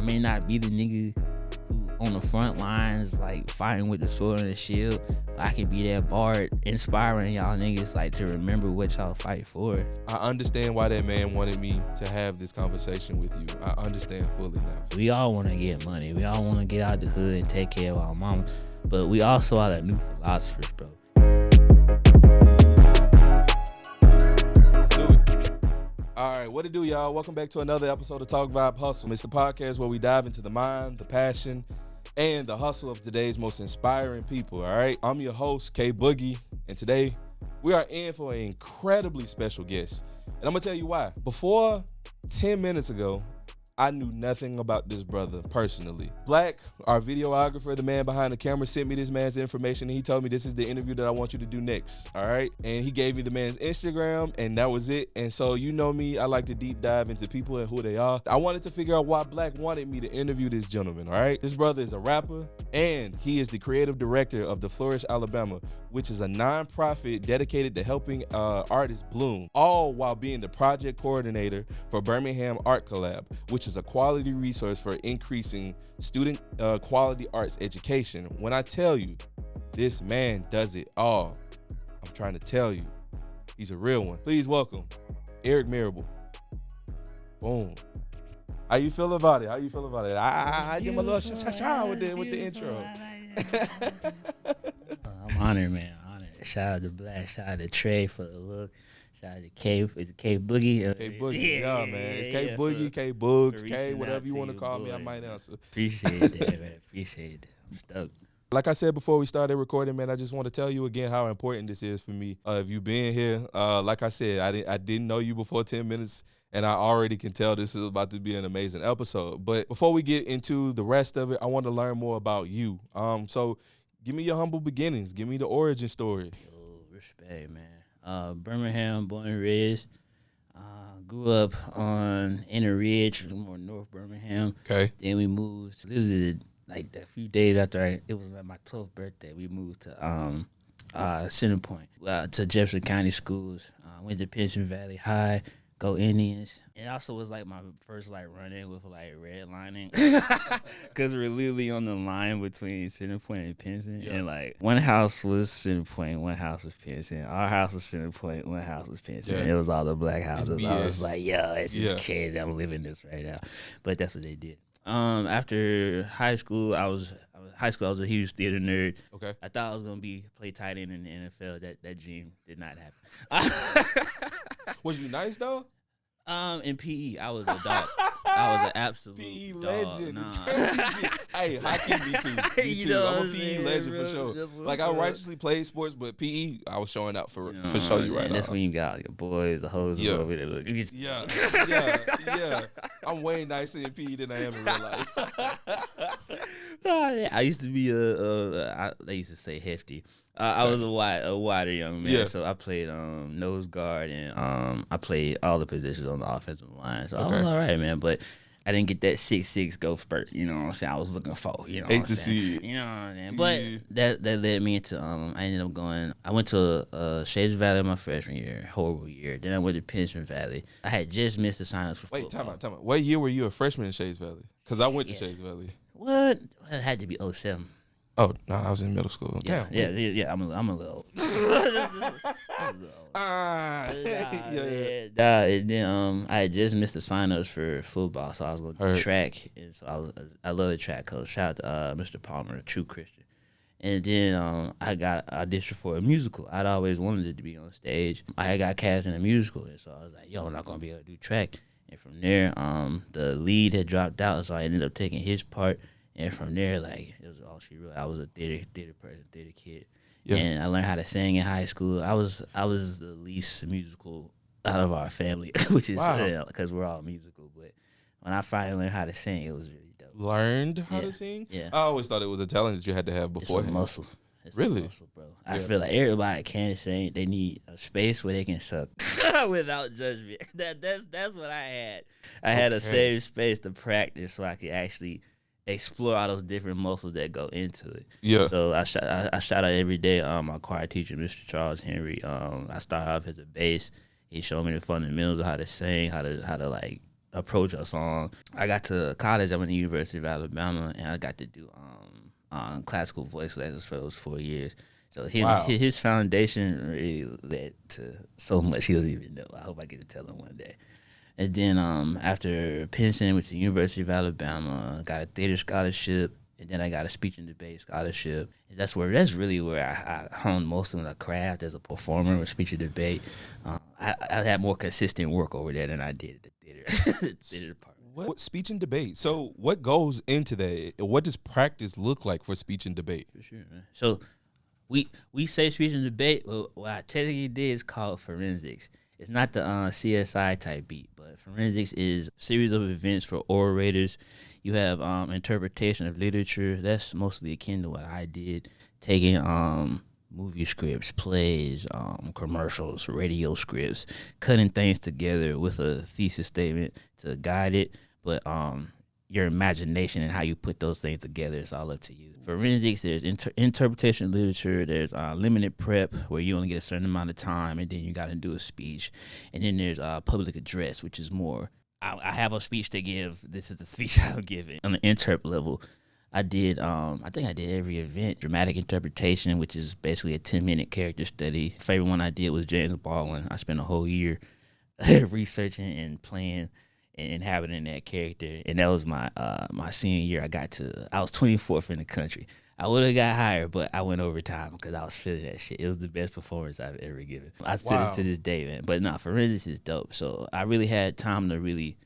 I may not be the nigga who on the front lines, like fighting with the sword and the shield, but I can be that bard inspiring y'all niggas like to remember what y'all fight for. I understand why that man wanted me to have this conversation with you. I understand fully now. We all want to get money. We all want to get out the hood and take care of our mama, but we also are the new philosophers, bro. Let's do it. All right, what it do, y'all? Welcome back to another episode of Talk Vibe Hustle. It's the podcast where we dive into the mind, the passion, and the hustle of today's most inspiring people, all right? I'm your host, K-Boogie, and today we are in for an incredibly special guest. And I'm going to tell you why. Before 10 minutes ago, I knew nothing about this brother personally. Black, our videographer, the man behind the camera, sent me this man's information, and he told me this is the interview that I want you to do next, all right? And he gave me the man's Instagram, and that was it. And so you know me, I like to deep dive into people and who they are. I wanted to figure out why Black wanted me to interview this gentleman, all right? This brother is a rapper, and he is the creative director of the Flourish Alabama, which is a nonprofit dedicated to helping artists bloom, all while being the project coordinator for BHM Art Collab, which is a quality resource for increasing student quality arts education. When I tell you, this man does it all, I'm trying to tell you, he's a real one. Please welcome Eric Marable. Boom. How you feel about it? I give him a little cha-cha with the intro. I'm honored, man. Shout out to Black, shout out to Trey for the look. Shout out to K. Is it K-Boogie? K-Boogie, yeah, man. It's K-Boogie, K-Boogs, K, whatever you want to call me, I might answer. Appreciate that, man. Appreciate that. I'm stoked. Like I said before we started recording, man, I just want to tell you again how important this is for me. If you've been here, like I said, I didn't know you before 10 minutes, and I already can tell this is about to be an amazing episode. But before we get into the rest of it, I want to learn more about you. So give me your humble beginnings. Give me the origin story. Yo, respect, man. Birmingham, born and raised. Grew up on Inner Ridge, more North Birmingham. Okay. Then we moved. Literally, like a few days after it was like my 12th birthday, we moved to Center Point, to Jefferson County Schools. Went to Pinson Valley High. Go Indians. It also was like my first like run-in with like redlining, because we're literally on the line between Center Point and Pinson. Yeah. And like one house was Center Point, one house was Pinson. Our house was Center Point, one house was Pinson. Yeah. It was all the black houses. I was like, yo, it's just crazy. I'm living this right now. But that's what they did. After high school, I was a huge theater nerd. Okay. I thought I was gonna play tight end in the NFL. That dream did not happen. Was you nice though? In PE, I was a dog. I was an absolute PE dog. legend. Nah. Hey, hockey, me too. Me too. I'm a PE legend for sure. Like I righteously played sports, but PE, I was showing out for sure. You right now. That's when you got your boys, the hoes over there. Look. Yeah. I'm way nicer in PE than I am in real life. I used to be they used to say hefty. I was a wider young man, so I played nose guard and I played all the positions on the offensive line. So I was all right, man. But I didn't get that 6'6" go spurt. You know what I'm saying? I was looking for. You know what I'm saying? You know what I'm saying? But that led me into I ended up going. I went to Shades Valley my freshman year, horrible year. Then I went to Pinson Valley. I had just missed the sign-ups for football. Wait, time out. What year were you a freshman in Shades Valley? Because I went to Shades Valley. What? It had to be 07. Oh no, I was in middle school. Yeah. I'm a little. And then I had just missed the sign-ups for football, so I was going to do track, and so I love the track coach. Shout out to Mr. Palmer, a true Christian. And then I got auditioned for a musical. I'd always wanted it to be on stage. I had got cast in a musical, and so I was like, yo, I'm not gonna be able to do track. And from there, the lead had dropped out, so I ended up taking his part. And from there, like, it was all she wrote. I was a theater person, theater kid. Yeah. And I learned how to sing in high school. I was the least musical out of our family, which is because we're all musical. But when I finally learned how to sing, it was really dope. Learned how to sing? Yeah. I always thought it was a talent that you had to have beforehand. It's a muscle. Really? A muscle, bro. I feel like everybody can sing. They need a space where they can suck without judgment. That's what I had. I had a safe space to practice so I could actually explore all those different muscles that go into it. Yeah. So I shout out every day. My choir teacher, Mr. Charles Henry. I started off as a bass. He showed me the fundamentals of how to sing, how to like approach a song. I got to college. I went to the University of Alabama, and I got to do classical voice lessons for those 4 years. So his foundation really led to so much he doesn't even know. I hope I get to tell him one day. And then after Penn State, went to the University of Alabama, got a theater scholarship, and then I got a speech and debate scholarship. And that's really where I honed most of my craft as a performer with speech and debate. I had more consistent work over there than I did at the theater department. What speech and debate? So what goes into that? What does practice look like for speech and debate? For sure, man. So we say speech and debate. Well, what I technically did is called forensics. It's not the CSI type beat, but forensics is a series of events for orators. You have interpretation of literature. That's mostly akin to what I did, taking movie scripts, plays, commercials, radio scripts, cutting things together with a thesis statement to guide it. But your imagination and how you put those things together is all up to you. Forensics, there's interpretation of literature. There's limited prep where you only get a certain amount of time, and then you got to do a speech. And then there's public address, which is more, I have a speech to give. This is the speech I'm giving. On the interp level, I think I did every event. Dramatic interpretation, which is basically a 10-minute character study. Favorite one I did was James Baldwin. I spent a whole year researching and playing and inhabiting that character. And that was my senior year. I was 24th in the country. I would have got higher, but I went overtime because I was feeling that shit. It was the best performance I've ever given. I still to this day, man. But no, forensics is dope. So I really had time to really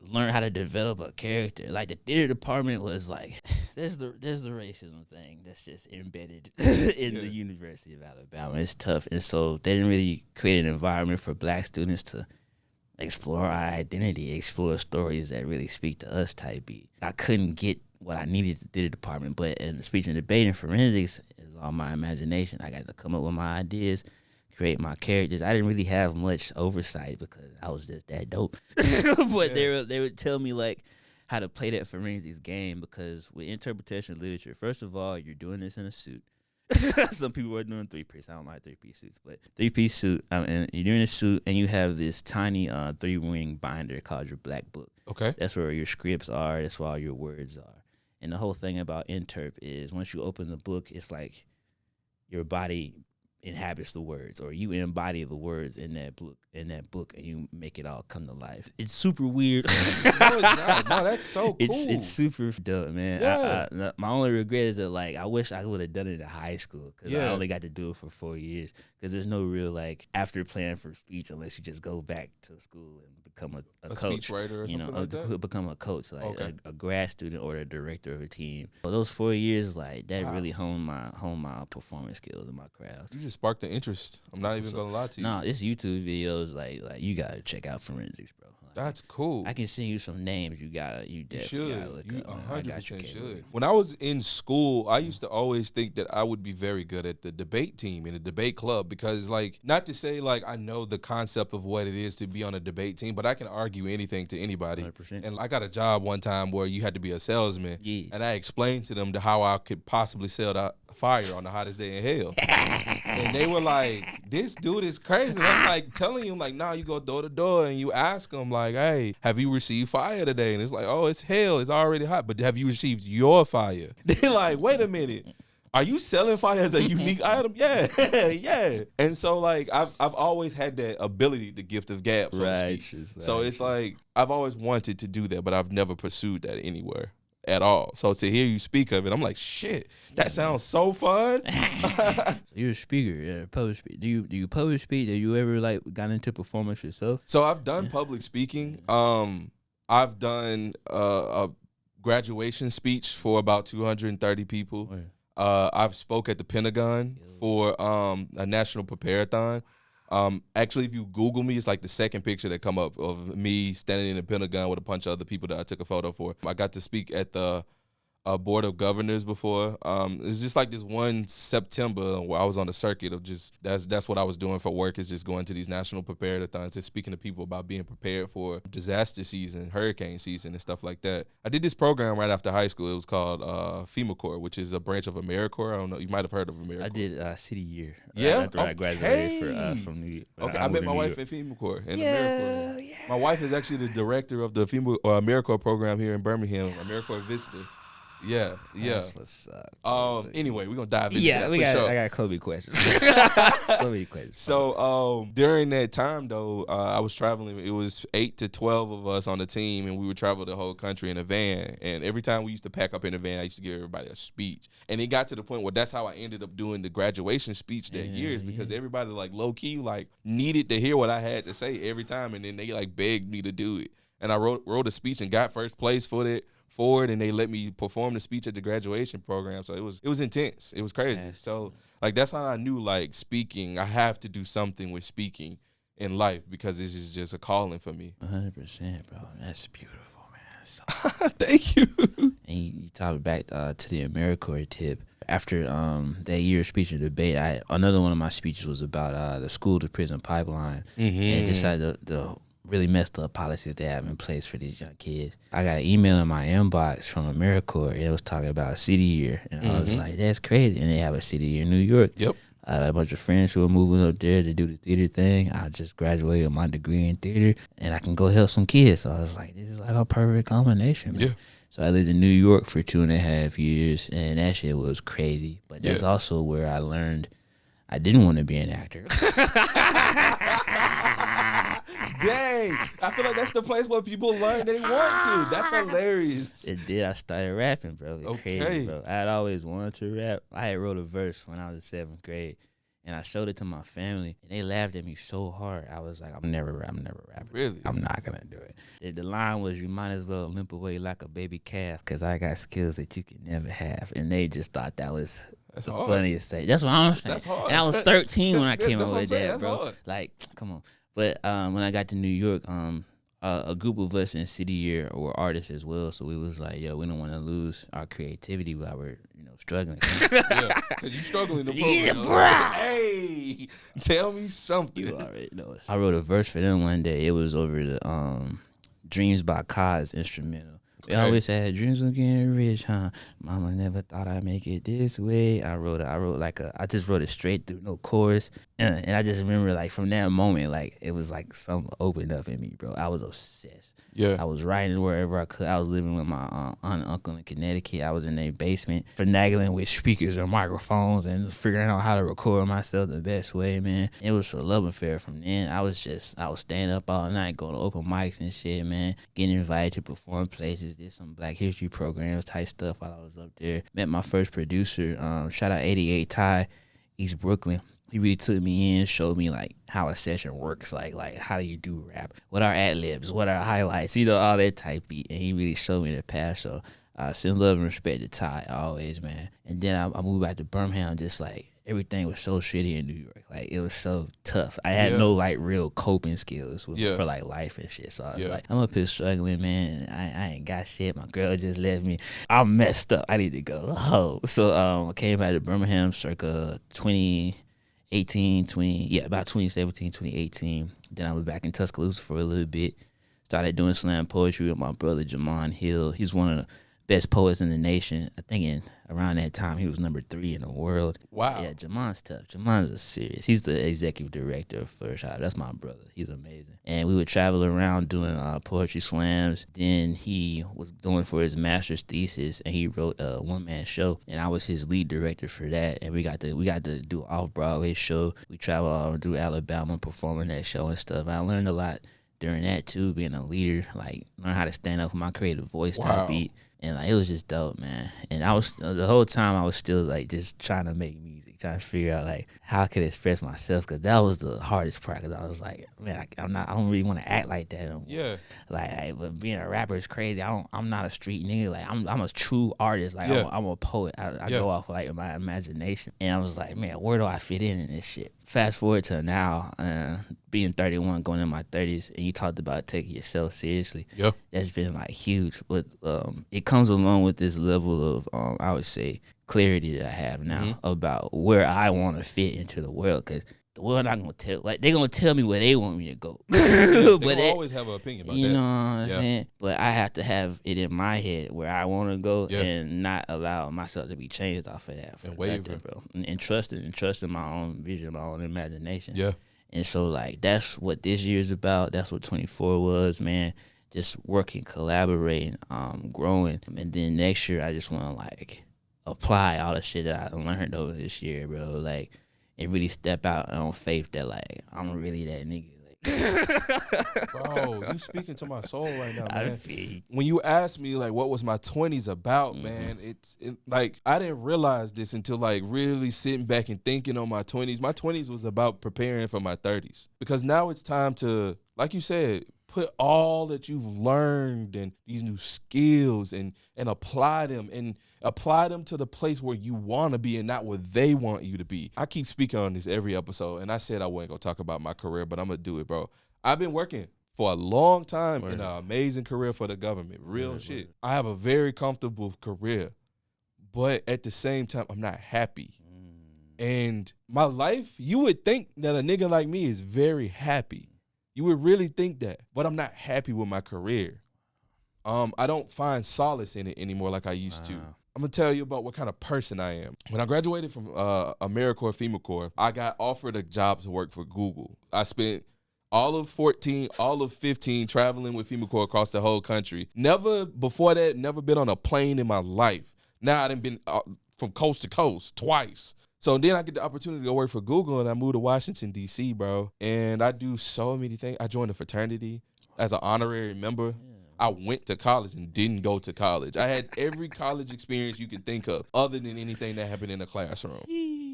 learn how to develop a character. Like the theater department was like, there's the racism thing that's just embedded in the University of Alabama. It's tough, and so they didn't really create an environment for Black students to explore our identity, explore stories that really speak to us type beat. I couldn't get what I needed at the theater department, but in the speech and debate and forensics, it was all my imagination. I got to come up with my ideas, create my characters. I didn't really have much oversight because I was just that dope. But they would tell me like how to play that forensics game, because with interpretation of literature, first of all, you're doing this in a suit. Some people are doing 3-piece. I don't like 3-piece suits, but 3-piece suit. And you're doing a suit, and you have this tiny 3-ring binder called your black book. Okay. That's where your scripts are. That's where all your words are. And the whole thing about interp is once you open the book, it's like your body inhabits the words, or you embody the words in that book, and you make it all come to life. It's super weird. No, that's so cool. It's super dope, man. Yeah. My only regret is that like I wish I would have done it in high school, because I only got to do it for 4 years. Because there's no real like after plan for speech unless you just go back to school and become a coach, speech writer, or something like that? Become a coach, like Okay. a grad student or a director of a team. So those 4 years, like that really honed my performance skills and my craft. You just sparked the interest. I'm not even gonna lie to you. No, it's YouTube videos like you gotta check out forensics, bro. Like, That's cool. I can send you some names. You definitely gotta look You up. Man. I got you, 100% should. K-Boogie. When I was in school, I used to always think that I would be very good at the debate team in the debate club, because like, not to say like I know the concept of what it is to be on a debate team, but I can argue anything to anybody. 100%. And I got a job one time where you had to be a salesman, Yeah. and I explained to them how I could possibly sell the fire on the hottest day in hell. And they were like, this dude is crazy. And I'm like telling you, like, nah, you go door to door and you ask them like, hey, have you received fire today? And it's like, oh, it's hell, it's already hot, but have you received your fire? They're like, wait a minute, are you selling fire as a unique item? Yeah. Yeah. And so like I've always had that ability, the gift of gab, so to speak. So it's like I've always wanted to do that, but I've never pursued that anywhere at all. So to hear you speak of it, I'm like, shit, that sounds so fun. You're a speaker, public speaker. Do you public speak? Have you ever like got into performance yourself? So I've done public speaking. I've done a graduation speech for about 230 people. I've spoke at the Pentagon for a national preparathon. Actually, if you Google me, it's like the second picture that come up of me standing in the Pentagon with a bunch of other people that I took a photo for. I got to speak at the a board of governors before. It's just like this one September where I was on the circuit of just that's what I was doing for work, is just going to these national prepared-a-thons and speaking to people about being prepared for disaster season, hurricane season, and stuff like that. I did this program right after high school. It was called FEMA Corps, which is a branch of AmeriCorps. I don't know. You might have heard of AmeriCorps. I did City Year. Yeah? After I graduated from New York. Okay, I met my wife in FEMA Corps. AmeriCorps. My wife is actually the director of the FEMA or AmeriCorps program here in Birmingham, AmeriCorps Vista. Yeah. That's what's up. Anyway, we're gonna dive into that. I got Kobe questions. So many questions. So during that time though, I was traveling. It was 8 to 12 of us on the team, and we would travel the whole country in a van. And every time we used to pack up in a van, I used to give everybody a speech. And it got to the point where that's how I ended up doing the graduation speech that year, is because everybody like low key like needed to hear what I had to say every time, and then they like begged me to do it. And I wrote a speech and got first place for it, and they let me perform the speech at the graduation program. So it was intense. It was crazy. So like that's how I knew like speaking, I have to do something with speaking in life, because this is just a calling for me. 100%, bro. That's beautiful, man. So thank you. And you talk back to the AmeriCorps tip. After that year of speech and debate, another one of my speeches was about the school to prison pipeline, and just like the really messed up policies they have in place for these young kids. I got an email in my inbox from AmeriCorps, and it was talking about a city year, and I was like, that's crazy. And they have a city year in New York. Yep. I had a bunch of friends who were moving up there to do the theater thing. I just graduated with my degree in theater, and I can go help some kids. So I was like, this is like a perfect combination, man. Yeah. So I lived in New York for 2.5 years, and that shit was crazy. But that's also where I learned I didn't want to be an actor. Dang, I feel like that's the place where people learn they want to. That's hilarious. It did. I started rapping, bro. Crazy, bro. I had always wanted to rap. I had wrote a verse when I was in 7th grade, and I showed it to my family, and they laughed at me so hard. I was like, I'm never rapping. Really? I'm not gonna do it. The line was, you might as well limp away like a baby calf, because I got skills that you can never have. And they just thought that was the funniest thing. That's what I'm saying. That's hard. And I was 13 when I came up with that, bro. Hard. Like, come on. But when I got to New York, a group of us in City Year were artists as well. So we was like, yo, we don't want to lose our creativity while we're, struggling. Yeah, because you struggling the program. Yeah, bro. Hey, tell me something. You already know it. I wrote a verse for them one day. It was over the Dreams by Kai's instrumental. We always had dreams of getting rich, huh? Mama never thought I'd make it this way. I just wrote it straight through, no chorus. And I just remember, like, from that moment, like, it was like something opened up in me, bro. I was obsessed. Yeah. I was writing wherever I could. I was living with my aunt and uncle in Connecticut. I was in their basement, finagling with speakers and microphones and figuring out how to record myself the best way, man. It was a love affair from then. I was staying up all night, going to open mics and shit, man. Getting invited to perform places, did some Black History programs type stuff while I was up there. Met my first producer, shout out 88 Ty, East Brooklyn. He really took me in, showed me like how a session works, like how do you do rap, what are ad-libs, what are highlights, all that type beat. And he really showed me the path. So send love and respect to Ty always, man. And then I moved back to Birmingham, just like everything was so shitty in New York. Like it was so tough. I had no like real coping skills for like life and shit. So I was like, I'm up here struggling, man. I ain't got shit. My girl just left me. I'm messed up. I need to go home. So I came back to Birmingham circa 2017, 2018. Then I was back in Tuscaloosa for a little bit. Started doing slam poetry with my brother, Jamon Hill. He's one of the best poets in the nation. I think around that time, he was number 3 in the world. Wow. Yeah, Jamon's tough. Jamon's a serious. He's the executive director of Flourish Alabama. That's my brother. He's amazing. And we would travel around doing poetry slams. Then he was doing for his master's thesis, and he wrote a one-man show, and I was his lead director for that. And we got to do an off-Broadway show. We traveled all through Alabama performing that show and stuff. I learned a lot during that too, being a leader, like learn how to stand up for my creative voice type beat. And like it was just dope, man. And I was the whole time I was still like just trying to make music, trying to figure out like how I could express myself, because that was the hardest part. Because I was like, man, I don't really want to act like that anymore. Yeah. Like, but being a rapper is crazy. I'm not a street nigga. Like, I'm a true artist. Like, I'm a poet. I go off like my imagination. And I was like, man, where do I fit in this shit? Fast forward to now, being 31, going in my 30s, and you talked about taking yourself seriously. Yeah. That's been like huge. But it comes along with this level of, I would say, clarity that I have now about where I want to fit into the world. Because the world not gonna tell, like, they gonna tell me where they want me to go. They always have an opinion about that. You know what I'm saying? But I have to have it in my head where I want to go and not allow myself to be changed off of that. And waver, bro. And trusting my own vision, my own imagination. Yeah. And so, like, that's what this year's about. That's what 24 was, man. Just working, collaborating, growing. And then next year, I just want to, like, apply all the shit that I learned over this year, bro. Like, and really step out on faith that, like, I'm really that nigga. Like, bro, you speaking to my soul right now, man. When you asked me, like, what was my 20s about, man, it's like, I didn't realize this until, like, really sitting back and thinking on my 20s. My 20s was about preparing for my 30s. Because now it's time to, like you said, put all that you've learned and these new skills and apply them to the place where you want to be and not where they want you to be. I keep speaking on this every episode, and I said I wasn't going to talk about my career, but I'm going to do it, bro. I've been working for a long time in an amazing career for the government. Real shit. I have a very comfortable career, but at the same time, I'm not happy. And my life, you would think that a nigga like me is very happy. You would really think that, but I'm not happy with my career. I don't find solace in it anymore like I used to. I'm going to tell you about what kind of person I am. When I graduated from AmeriCorps, FEMA Corps, I got offered a job to work for Google. I spent all of 15 traveling with FEMA Corps across the whole country. Never been on a plane in my life. Now I done been from coast to coast twice. So then I get the opportunity to go work for Google, and I moved to Washington, D.C., bro. And I do so many things. I joined a fraternity as an honorary member. I went to college and didn't go to college. I had every college experience you could think of other than anything that happened in the classroom.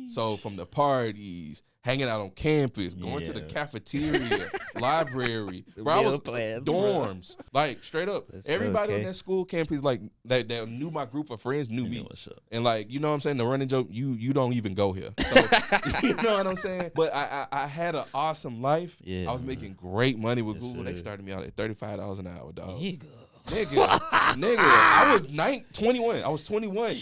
So from the parties, hanging out on campus, going to the cafeteria, library. Bro, I was dorms. Bro. Like, straight up. Everybody on that school campus, like, that knew my group of friends knew me. And, like, you know what I'm saying? The running joke, you don't even go here. So, you know what I'm saying? But I had an awesome life. Yeah, I was making great money with Google. They started me out at $35 an hour, dog. Nigga, I was 21. I was 21.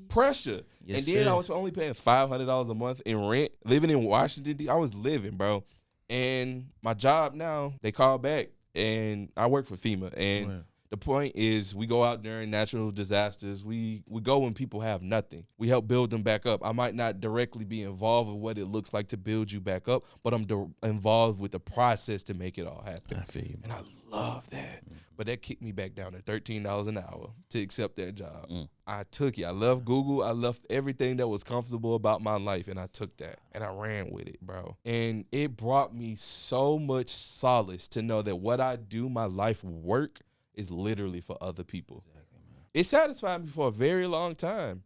Pressure. Yes, and then I was only paying $500 a month in rent, living in Washington, D.C. I was living, bro. And my job now, they call back, and I work for FEMA. And the point is, we go out during natural disasters. We go when people have nothing. We help build them back up. I might not directly be involved with what it looks like to build you back up, but I'm involved with the process to make it all happen. I feel you, and I love that. But that kicked me back down to $13 an hour to accept that job. I took it. I left Google. I left everything that was comfortable about my life, and I took that, and I ran with it, bro. And it brought me so much solace to know that what I do, my life work, is literally for other people. Exactly, man. It satisfied me for a very long time,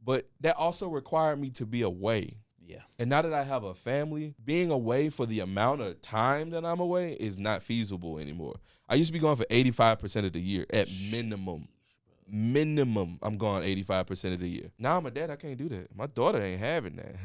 but that also required me to be away. Yeah. And now that I have a family, being away for the amount of time that I'm away is not feasible anymore. I used to be going for 85% of the year at minimum. Minimum, I'm going 85% of the year. Now I'm a dad, I can't do that. My daughter ain't having that.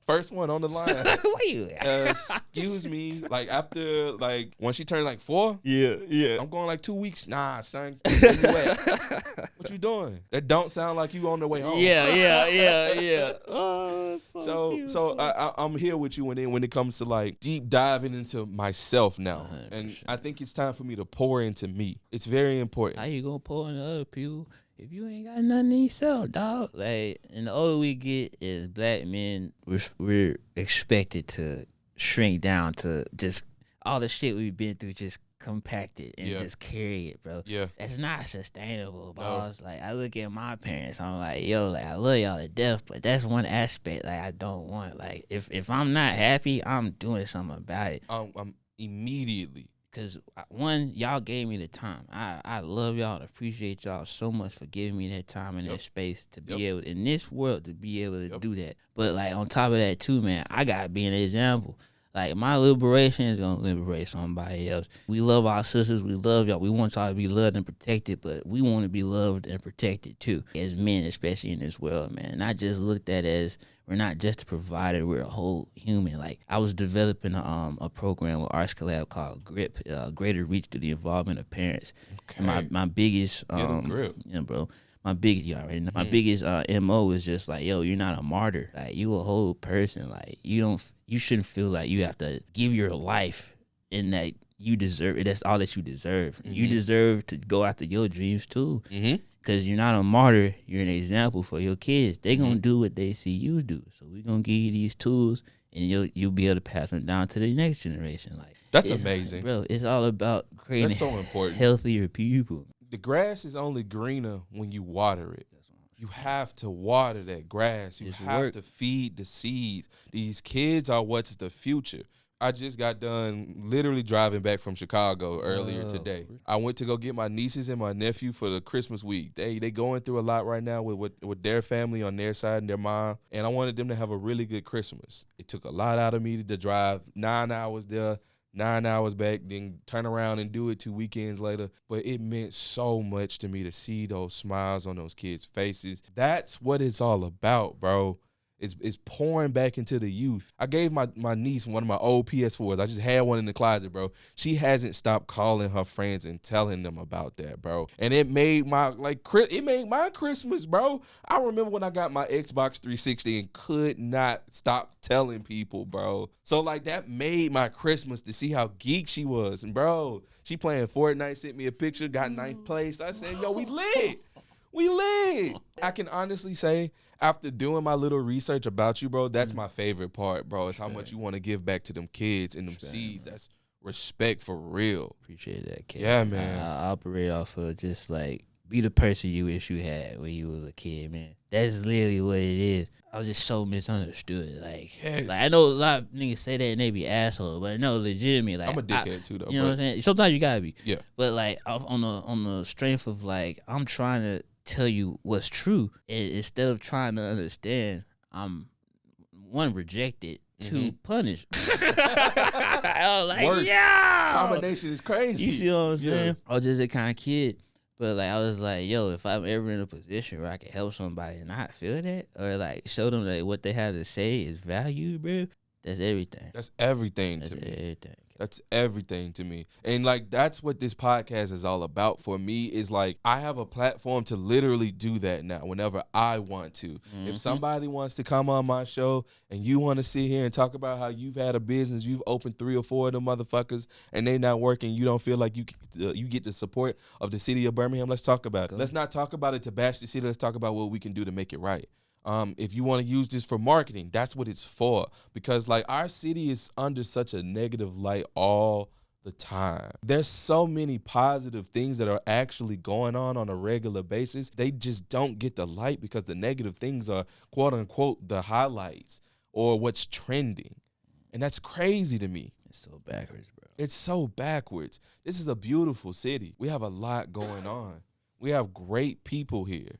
First one on the line. Where you at? Excuse me. Like, after, like, when she turned, like, 4? Yeah. I'm going, like, 2 weeks. Nah, son. Where you at? What you doing? That don't sound like you on the way home. Yeah. Oh, so I'm here with you when it comes to, like, deep diving into myself now. 100%. And I think it's time for me to pour into me. It's very important. How you gonna pour into other people if you ain't got nothing in yourself, dog? Like, and the older we get as black men, we're expected to shrink down to just all the shit we've been through, just compact it and just carry it, bro. Yeah. That's not sustainable, boss. No. Like, I look at my parents, I'm like, yo, like, I love y'all to death, but that's one aspect, like, I don't want. Like, if I'm not happy, I'm doing something about it. I'm immediately. Cause one, y'all gave me the time. I love y'all and appreciate y'all so much for giving me that time and that space to be able, in this world, to be able to do that. But like on top of that too, man, I gotta be an example. Like my liberation is gonna liberate somebody else. We love our sisters. We love y'all. We want y'all to be loved and protected, but we want to be loved and protected too, as men, especially in this world, man. Not just looked at as we're not just a provider. We're a whole human. Like I was developing a program with Art Collab called GRIP, Greater Reach Through the Involvement of Parents. Okay. And my biggest, bro. My biggest, you already know. My biggest MO is just like, yo, you're not a martyr. Like you a whole person. Like you shouldn't feel like you have to give your life in that you deserve it. That's all that you deserve. Mm-hmm. You deserve to go after your dreams too. Mm-hmm. Cause you're not a martyr. You're an example for your kids. They gonna do what they see you do. So we gonna give you these tools, and you'll be able to pass them down to the next generation. Like that's amazing, bro. It's all about creating that's so important. Healthier people. The grass is only greener when you water it. You have to water that grass. You have to feed the seeds. These kids are what's the future. I just got done literally driving back from Chicago earlier today. I went to go get my nieces and my nephew for the Christmas week. They going through a lot right now with their family on their side and their mom, and I wanted them to have a really good Christmas. It took a lot out of me to drive 9 hours there, 9 hours back, then turn around and do it 2 weekends later. But it meant so much to me to see those smiles on those kids' faces. That's what it's all about, bro. It's pouring back into the youth. I gave my niece one of my old PS4s. I just had one in the closet, bro. She hasn't stopped calling her friends and telling them about that, bro. And it made my Christmas, bro. I remember when I got my Xbox 360 and could not stop telling people, bro. So like that made my Christmas to see how geek she was. And bro, she playing Fortnite, sent me a picture, got ninth place. I said, yo, we lit. We lit. I can honestly say, after doing my little research about you, bro, that's my favorite part, bro. Is how much you want to give back to them kids and them seeds. That's respect for real. Appreciate that, kid. Yeah, man. I operate off of just like be the person you wish you had when you was a kid, man. That's literally what it is. I was just so misunderstood. Like I know a lot of niggas say that and they be assholes, but no, legitimately, like I'm a dickhead too, though. You know what I'm saying? Sometimes you gotta be. Yeah. But like on the strength of like I'm trying to tell you what's true, and instead of trying to understand, I'm one rejected, two punished. I was like, worse. Yeah, combination is crazy. You see what I'm saying? Yeah. I was just a kind of kid, but like I was like, yo, if I'm ever in a position where I can help somebody and not feel that, or like show them that what they have to say is valued, bro, that's everything. That's everything to me. Everything. That's everything to me. And like that's what this podcast is all about for me, is like I have a platform to literally do that now whenever I want to. Mm-hmm. If somebody wants to come on my show and you want to sit here and talk about how you've had a business, you've opened 3 or 4 of them motherfuckers and they not working, you don't feel like you get the support of the city of Birmingham, let's talk about it. Let's not talk about it to bash the city. Let's talk about what we can do to make it right. If you want to use this for marketing, that's what it's for. Because like our city is under such a negative light all the time. There's so many positive things that are actually going on a regular basis. They just don't get the light because the negative things are quote unquote the highlights or what's trending. And that's crazy to me. It's so backwards, bro. It's so backwards. This is a beautiful city. We have a lot going on. We have great people here.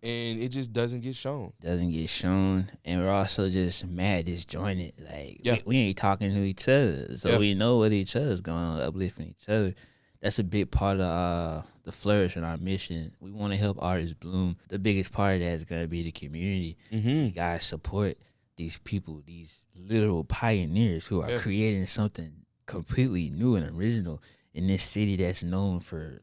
And it just doesn't get shown. And we're also just mad, disjointed. Like, we ain't talking to each other. So we know what each other's going on, uplifting each other. That's a big part of the Flourish and our mission. We want to help artists bloom. The biggest part of that is going to be the community. Mm-hmm. You guys support these people, these literal pioneers who are creating something completely new and original in this city that's known for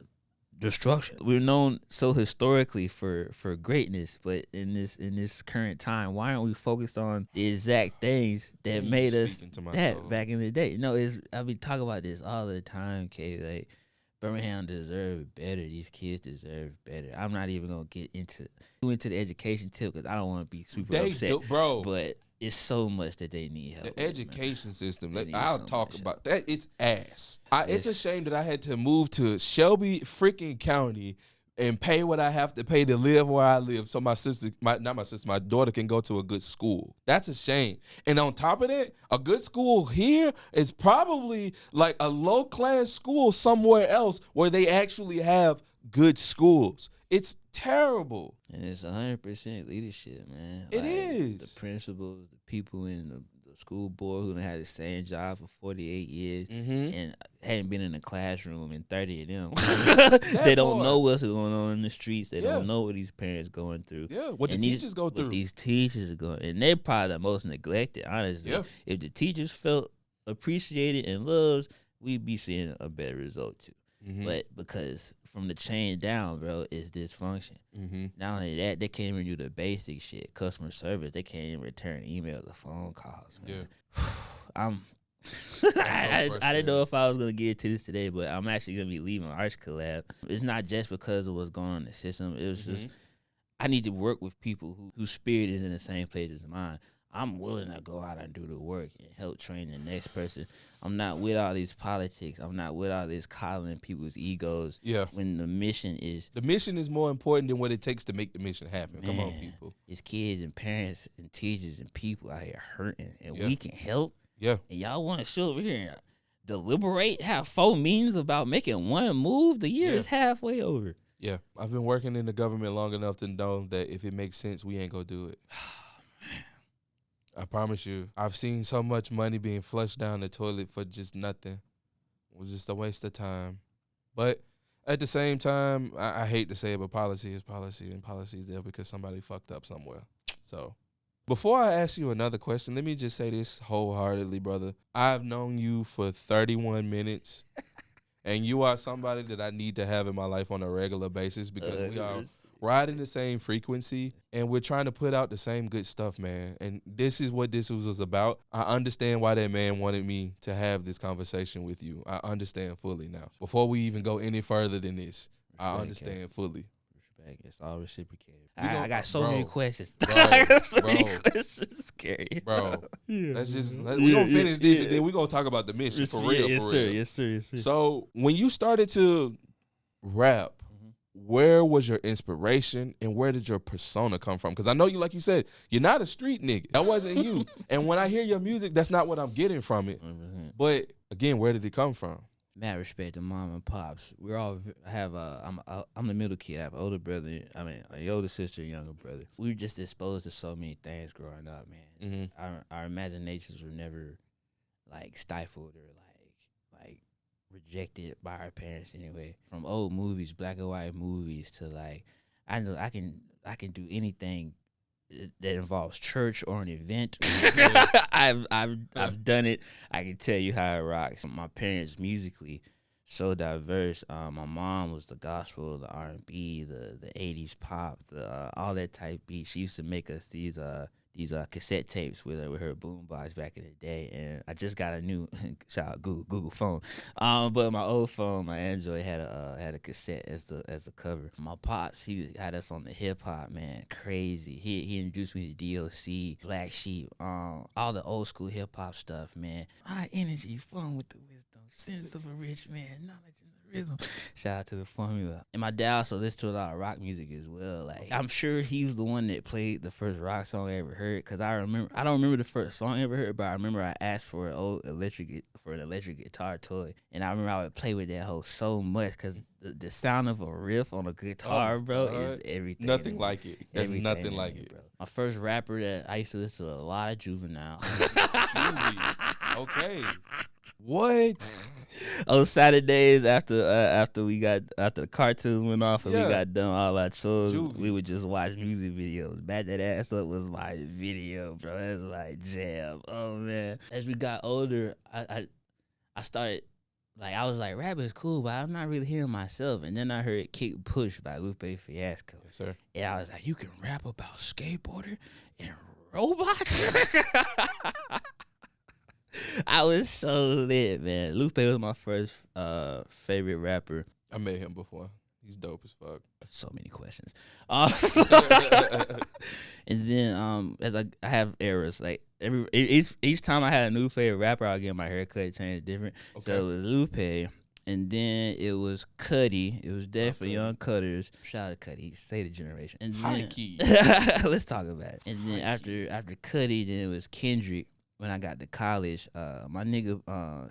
destruction. We're known so historically for greatness, but in this current time, why aren't we focused on the exact things that made us that back in the day? No, I be talking about this all the time, K. Like Birmingham deserves better. These kids deserve better. I'm not even gonna get into the education tip because I don't want to be super upset, bro. But it's so much that they need help. The education system, I'll talk about that. It's ass. It's a shame that I had to move to Shelby freaking County, and pay what I have to pay to live where I live so my daughter can go to a good school. That's a shame. And on top of that, a good school here is probably like a low-class school somewhere else where they actually have good schools. It's terrible. And it's 100% leadership, man. It is. The principals, the people in the school board who done had the same job for 48 years and hadn't been in a classroom in 30 of them. They don't know what's going on in the streets. They don't know what these parents going through. Yeah, what the teachers go through. What these teachers are going, and they're probably the most neglected, honestly. Yeah. If the teachers felt appreciated and loved, we'd be seeing a better result too. But because from the chain down, bro, it's dysfunction. Not only that, they can't even do the basic shit, customer service. They can't even return emails or phone calls, man. Yeah. I didn't know if I was gonna get into this today, but I'm actually gonna be leaving Art Collab. It's not just because of what's going on in the system. It was just I need to work with people whose spirit is in the same place as mine. I'm willing to go out and do the work and help train the next person. I'm not with all these politics. I'm not with all this coddling people's egos. Yeah. When the mission is more important than what it takes to make the mission happen. Man, come on, people. It's kids and parents and teachers and people out here hurting, and we can help. Yeah. And y'all want to sit over here and deliberate, have 4 meetings about making one move? The year is halfway over. Yeah. I've been working in the government long enough to know that if it makes sense, we ain't gonna do it. I promise you, I've seen so much money being flushed down the toilet for just nothing. It was just a waste of time. But at the same time, I hate to say it, but policy is policy, and policy is there because somebody fucked up somewhere. So before I ask you another question, let me just say this wholeheartedly, brother. I've known you for 31 minutes, and you are somebody that I need to have in my life on a regular basis because we are riding the same frequency, and we're trying to put out the same good stuff, man. And this is what this was about. I understand why that man wanted me to have this conversation with you. I understand fully now. Before we even go any further than this, I understand fully. Respect. It's all reciprocated. I got so many questions. I got so many questions. Scary. Bro, we're going to finish this, and then we're going to talk about the mission for real. Yes, sir. Yes, sir. So when you started to rap, where was your inspiration and where did your persona come from? Because I know you, like you said, you're not a street nigga. That wasn't you. And when I hear your music, that's not what I'm getting from it. But again, where did it come from? Mad respect to mom and pops. We're all I'm the middle kid. I have an older brother. I mean, an older sister, younger brother. We were just exposed to so many things growing up, man. Our imaginations were never like stifled or like rejected by our parents anyway. From old movies, black and white movies, to like I know I can do anything that involves church or an event. I've done it. I can tell you how it rocks. My parents musically so diverse. My mom was the gospel, the R&B, the 80s pop, the all that type beat. She used to make us these cassette tapes with her boombox back in the day, and I just got a new shout out Google phone. But my old phone, my Android, had a cassette as the cover. My pops, he had us on the hip hop, man, crazy. He introduced me to DOC, Black Sheep, all the old school hip hop stuff, man. High energy, fun with the wisdom, sense of a rich man, knowledge in the rhythm. Shout out to the formula. And my dad also listened to a lot of rock music as well. Like, I'm sure he was the one that played the first rock song I ever heard, because I don't remember the first song I ever heard, but I remember I asked for an electric guitar toy, and I remember I would play with that hoe so much because the sound of a riff on a guitar, bro, is everything. Nothing like it. There's nothing like it, bro. My first rapper that I used to listen to a lot of Juvenile. Okay. What? On Saturdays after the cartoons went off and we got done all our chores, we would just watch music videos. Back That Ass Up was my video, bro. That's my jam. Oh man. As we got older, I started, like, I was like, rap is cool, but I'm not really hearing myself. And then I heard Kick Push by Lupe Fiasco. Yes, sir. And I was like, you can rap about skateboarding and robots? I was so lit, man. Lupe was my first favorite rapper. I met him before. He's dope as fuck. So many questions. And then as I have eras, like each time I had a new favorite rapper, I'll get my haircut changed different. Okay. So it was Lupe, And then it was Cuddy. It was definitely Young Cutters. Shout out to Cuddy. Say the generation. And High then, key. let's talk about it. And then after Cuddy, then it was Kendrick. When I got to college, my nigga,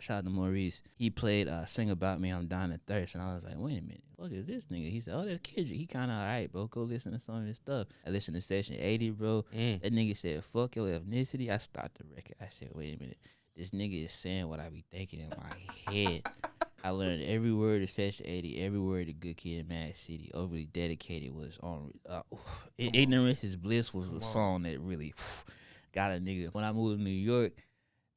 shout out to Maurice, he played Sing About Me, I'm Dying of Thirst. And I was like, wait a minute, what is this nigga? He said, oh, that's Kendrick. He kind of all right, bro. Go listen to some of his stuff. I listened to Session 80, bro. That nigga said, fuck your ethnicity. I stopped the record. I said, wait a minute. This nigga is saying what I be thinking in my head. I learned every word of Session 80, every word of Good Kid, Mad City. Overly Dedicated was on. Ignorance is Bliss was the song that really got a nigga. When I moved to New York,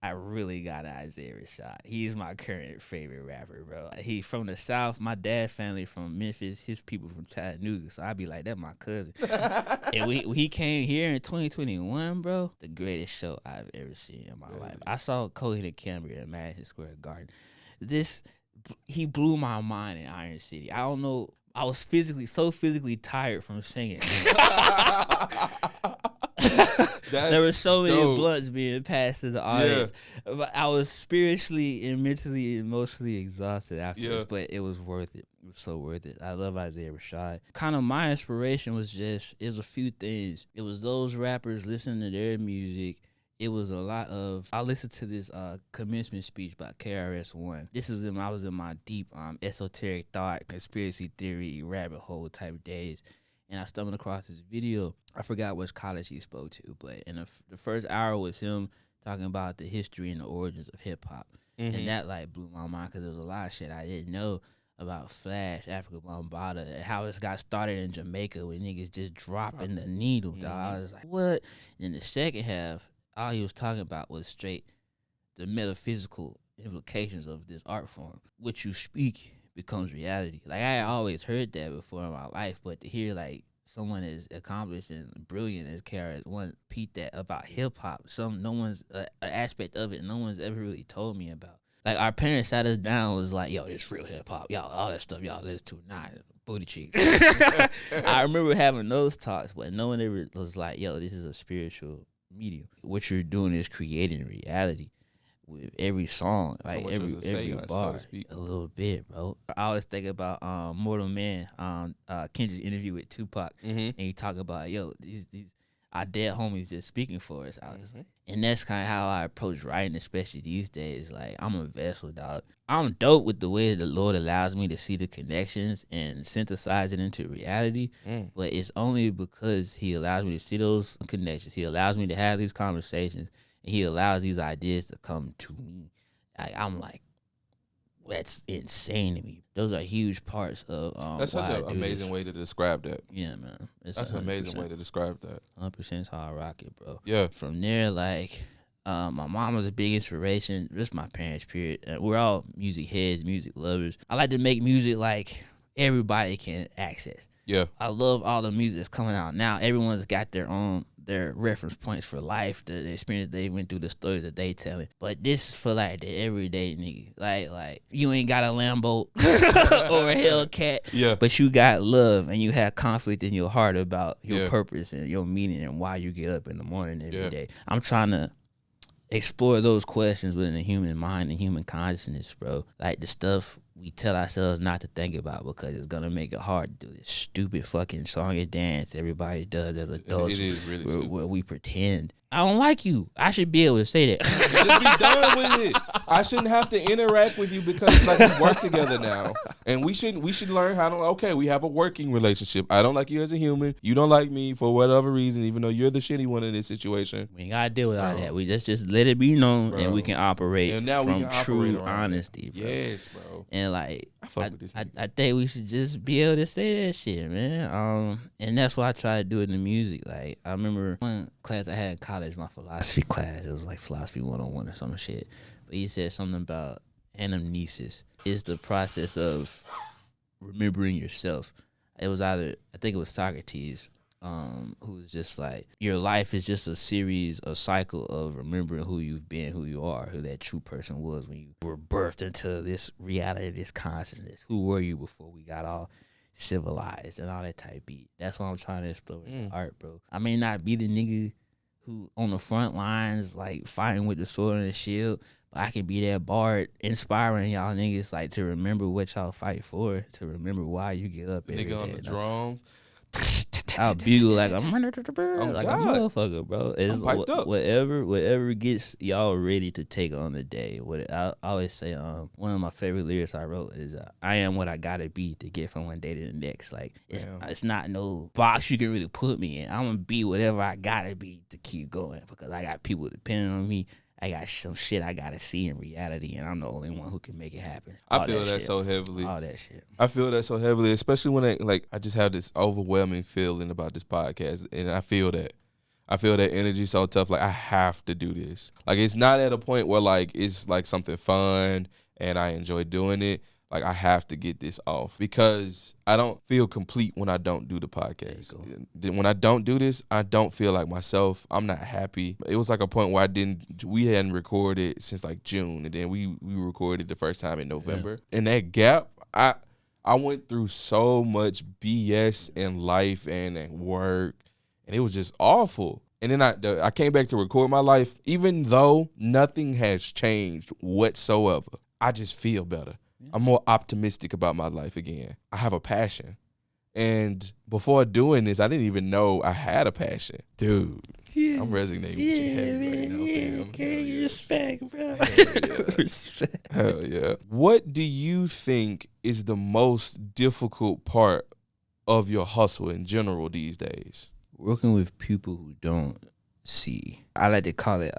I really got Isaiah Rashad. He's my current favorite rapper, bro. He from the South. My dad's family from Memphis. His people from Chattanooga. So I be like, that's my cousin. And he came here in 2021, bro. The greatest show I've ever seen in my life. I saw Coheed and Cambria at Madison Square Garden. He blew my mind in Iron City. I don't know. I was so physically tired from singing. There were so many blunts being passed to the audience. But I was spiritually and mentally and emotionally exhausted afterwards, but it was worth it. It was so worth it. I love Isaiah Rashad. Kind of my inspiration was a few things. It was those rappers listening to their music. It was a lot of, I listened to this commencement speech by KRS-One. This was I was in my deep esoteric thought, conspiracy theory, rabbit hole type days. And I stumbled across this video. I forgot which college he spoke to, but in the first hour was him talking about the history and the origins of hip-hop. And that, like, blew my mind because there was a lot of shit I didn't know about Flash, Africa Bambaataa, and how it got started in Jamaica with niggas just dropping the needle, dog. I was like, what? And the second half, all he was talking about was straight the metaphysical implications of this art form. What you speak becomes reality. Like, I had always heard that before in my life, but to hear, like, someone as accomplished and brilliant as KRS-One repeat that about hip-hop, no one's an aspect of it no one's ever really told me about. Like, our parents sat us down, was like, yo, this real hip-hop. Y'all, all that stuff y'all listen to, nah, booty cheeks. I remember having those talks, but no one ever was like, yo, this is a spiritual medium. What you're doing is creating reality with every song, like every bar, so a little bit, bro. I always think about Mortal Man, Kendrick's interview with Tupac, and he talk about, yo, these our dead homies just speaking for us. And that's kind of how I approach writing, especially these days. Like, I'm a vessel, dog. I'm dope with the way the Lord allows me to see the connections and synthesize it into reality, but it's only because he allows me to see those connections. He allows me to have these conversations, and he allows these ideas to come to me. I'm like, that's insane to me. Those are huge parts of that's such an amazing way to describe that. Yeah, man. That's an amazing way to describe that. 100% is how I rock it, bro. Yeah. From there, like, my mom was a big inspiration. Just my parents, period. We're all music heads, music lovers. I like to make music like everybody can access. Yeah. I love all the music that's coming out now. Everyone's got their reference points for life, the experience they went through, the stories that they telling. But this is for like the everyday nigga. Like you ain't got a Lambo or a Hellcat, but you got love and you have conflict in your heart about your purpose and your meaning and why you get up in the morning every day. I'm trying to explore those questions within the human mind and human consciousness, bro. Like the stuff we tell ourselves not to think about because it's gonna make it hard to do this stupid fucking song and dance everybody does as adults. It is really stupid. Where we pretend. I don't like you. I should be able to say that. Just be done with it. I shouldn't have to interact with you because like we work together now, and we should learn how to. Okay, we have a working relationship. I don't like you as a human. You don't like me for whatever reason, even though you're the shitty one in this situation. We ain't gotta deal with all that. We just let it be known, and we can operate from true honesty, bro. Yes, bro. And like, I think we should just be able to say that shit, man. And that's why I try to do it in the music. Like, I remember one class I had in college, my philosophy class. It was like philosophy 101 or some shit. But he said something about anamnesis. It's the process of remembering yourself. It was I think it was Socrates, who was just like, your life is just a cycle of remembering who you've been, who you are, who that true person was when you were birthed into this reality, this consciousness. Who were you before we got all civilized and all that type beat? That's what I'm trying to explore in art, bro. I may not be the nigga who on the front lines, like fighting with the sword and the shield, But I can be that bard inspiring y'all niggas like to remember what y'all fight for, to remember why you get up every Nigga on day. the drums. I'll bugle like I'm like a God. motherfucker, bro. It's I'm piped up. whatever gets y'all ready to take on the day. I always say, one of my favorite lyrics I wrote is, "I am what I gotta be to get from one day to the next." Like it's not no box you can really put me in. I'm gonna be whatever I gotta be to keep going because I got people depending on me. I got some shit I gotta see in reality, and I'm the only one who can make it happen. I feel that so heavily. All that shit. I feel that so heavily, especially when I just have this overwhelming feeling about this podcast, and I feel that energy so tough. Like I have to do this. Like it's not at a point where like it's like something fun and I enjoy doing it. Like I have to get this off because I don't feel complete when I don't do the podcast. When I don't do this, I don't feel like myself. I'm not happy. It was like a point where we hadn't recorded since like June, and then we recorded the first time in November. Yeah. In that gap, I went through so much BS in life and at work, and it was just awful. And then I came back to record my life, even though nothing has changed whatsoever. I just feel better. I'm more optimistic about my life again. I have a passion. And before doing this, I didn't even know I had a passion. Dude, I'm resonating with you heavy right now, fam. Okay, respect, bro. Respect. Hell yeah. What do you think is the most difficult part of your hustle in general these days? Working with people who don't see. I like to call it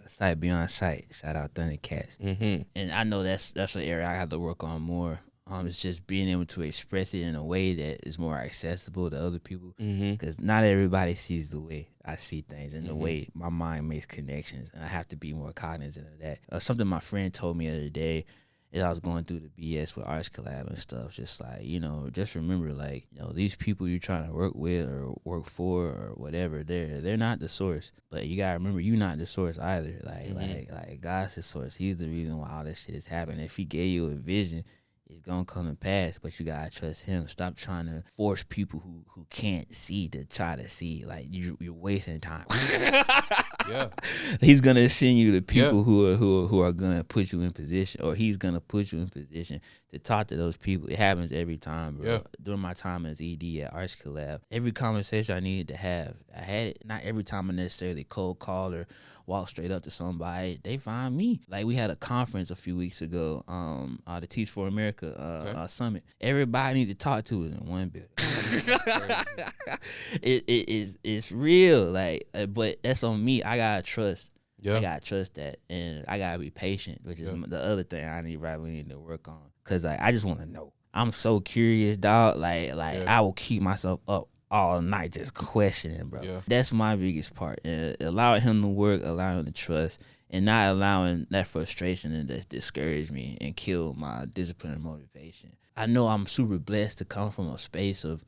sight beyond sight. Shout out Thundercats. Mm-hmm. And I know that's an area I have to work on more. It's just being able to express it in a way that is more accessible to other people. Because not everybody sees the way I see things and the way my mind makes connections. And I have to be more cognizant of that. Something my friend told me the other day as I was going through the BS with Art Collab and stuff, just like, just remember, like, these people you're trying to work with or work for or whatever, they're not the source. But you gotta remember, you're not the source either. Like God's the source. He's the reason why all this shit is happening. If he gave you a vision, it's gonna come to pass, but you gotta trust him. Stop trying to force people who can't see to try to see. Like you're wasting time. Yeah, he's gonna send you the people who are gonna put you in position, or he's gonna put you in position to talk to those people. It happens every time, bro. Yeah. During my time as ED at Art Collab, every conversation I needed to have, I had it. Not every time I necessarily cold call or walk straight up to somebody. They find me. Like we had a conference a few weeks ago, the Teach for America summit. Everybody I need to talk to is in one building. It's real, like, but that's on me. I gotta trust. Yeah. I gotta trust that, and I gotta be patient, which is the other thing we need to work on. Cause like I just want to know. I'm so curious, dog. Like I will keep myself up all night just questioning, bro. Yeah. That's my biggest part. And allowing him to work, allowing him to trust, and not allowing that frustration to discourage me and kill my discipline and motivation. I know I'm super blessed to come from a space of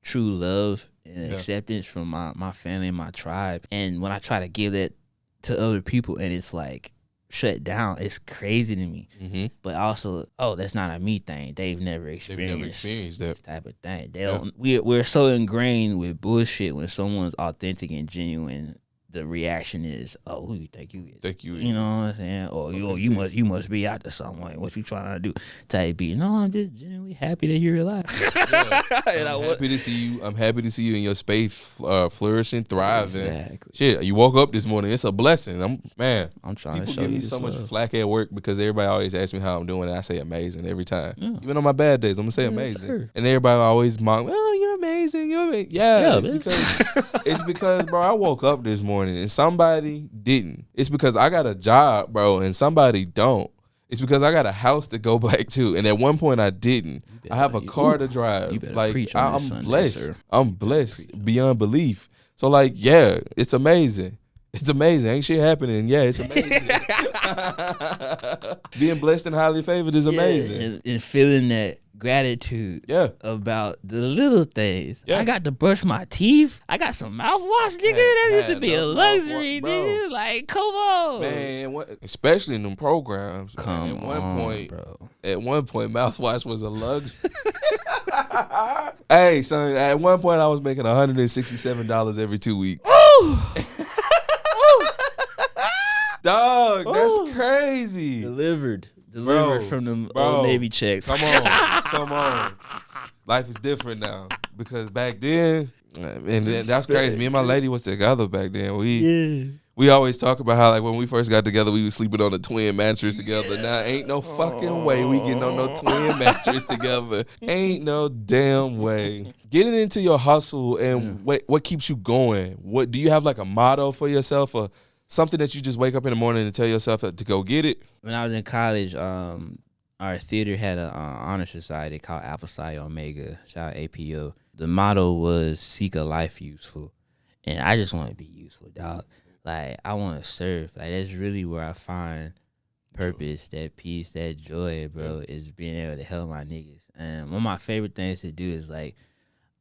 true love and acceptance from my family and my tribe. And when I try to give that to other people and it's like shut down, it's crazy to me. Mm-hmm. But also, that's not a me thing. They've never experienced that type of thing. They don't. We're so ingrained with bullshit when someone's authentic and genuine. The reaction is, who you think you is? You know what I'm saying? Or you must be out to someone. What you trying to do? Type B. No, I'm just genuinely happy that you're alive. And I'm happy to see you. I'm happy to see you in your space, flourishing, thriving. Exactly. Shit, you woke up this morning. It's a blessing. I'm trying to show people give me so much flack at work because everybody always asks me how I'm doing, and I say amazing every time. Yeah. Even on my bad days, I'm gonna say amazing. Sir. And everybody always mock, you're amazing. You're amazing. Yeah, it's because, bro, I woke up this morning and somebody didn't. It's because I got a job, bro, and somebody don't. It's because I got a house to go back to, and at one point I didn't. I have a car to drive. Like I'm blessed. Sunday, I'm blessed beyond belief. So like, yeah, it's amazing. It's amazing. Ain't shit happening. Yeah, it's amazing. Being blessed and highly favored is amazing. And feeling that gratitude about the little things. Yeah. I got to brush my teeth. I got some mouthwash, nigga. That used to be a luxury, nigga. Like, come on. Man, especially in them programs. At one point, mouthwash was a luxury. Hey, son, at one point I was making $167 every 2 weeks. Dog, that's Ooh. crazy. Delivered Bro, from them bro, old Navy checks. Come on. Life is different now because back then, and that's crazy. Me and my lady was together back then. We always talk about how like when we first got together, we was sleeping on a twin mattress together. Now ain't no fucking way we getting on no twin mattress together. Ain't no damn way. Getting into your hustle and what keeps you going? What do you have like a motto for yourself or something that you just wake up in the morning and tell yourself to go get it? When I was in college, our theater had an honor society called Alpha Psi Omega, shout out APO. The motto was seek a life useful. And I just want to be useful, dog. Like, I want to serve. Like, that's really where I find purpose, that peace, that joy, bro, is being able to help my niggas. And one of my favorite things to do is, like,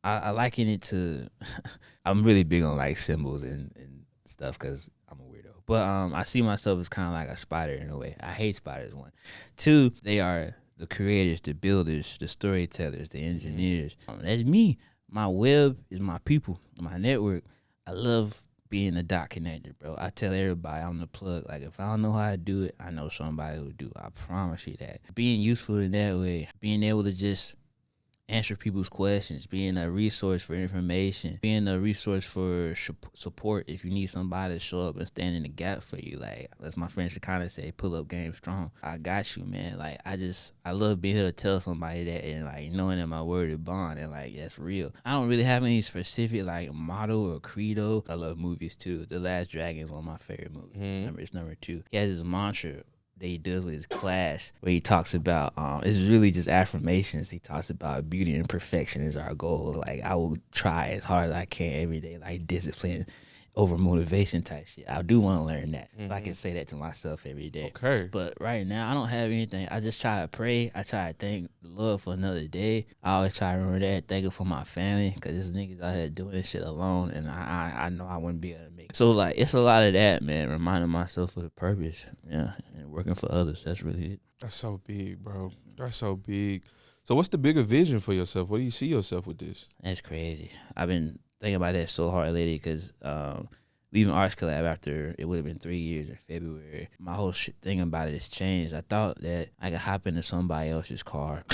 I liken it to, I'm really big on, like, symbols and stuff because I'm a weirdo. But I see myself as kind of like a spider in a way. I hate spiders, one. Two, they are the creators, the builders, the storytellers, the engineers. That's me. My web is my people, my network. I love being a dot connector, bro. I tell everybody I'm the plug. Like, if I don't know how to do it, I know somebody who do. I promise you that. Being useful in that way, being able to just answer people's questions, being a resource for information, being a resource for support if you need somebody to show up and stand in the gap for you. Like, as my friend should kind of say, pull up game strong. I got you, man. Like, I love being able to tell somebody that and, like, knowing that my word is bond and, like, that's real. I don't really have any specific, like, motto or credo. I love movies, too. The Last Dragon is one of my favorite movies. Remember, it's number 2. He has this mantra that he does with his class where he talks about it's really just affirmations. He talks about beauty and perfection is our goal. Like, I will try as hard as I can every day, like discipline over motivation type shit. I do want to learn that so I can say that to myself every day. Okay. But right now I don't have anything. I just try to pray. I try to thank the Lord for another day. I always try to remember that, thank Him for my family, because this niggas out here doing this shit alone, and I know I wouldn't be able to make it. So, like, it's a lot of that, man, reminding myself of the purpose, yeah, and working for others. That's really it. That's so big, bro. That's so big. So what's the bigger vision for yourself? What do you see yourself with this? That's crazy. I've been thinking about that so hard lately because leaving Art Collab after it would have been 3 years in February, my whole thing about it has changed. I thought that I could hop into somebody else's car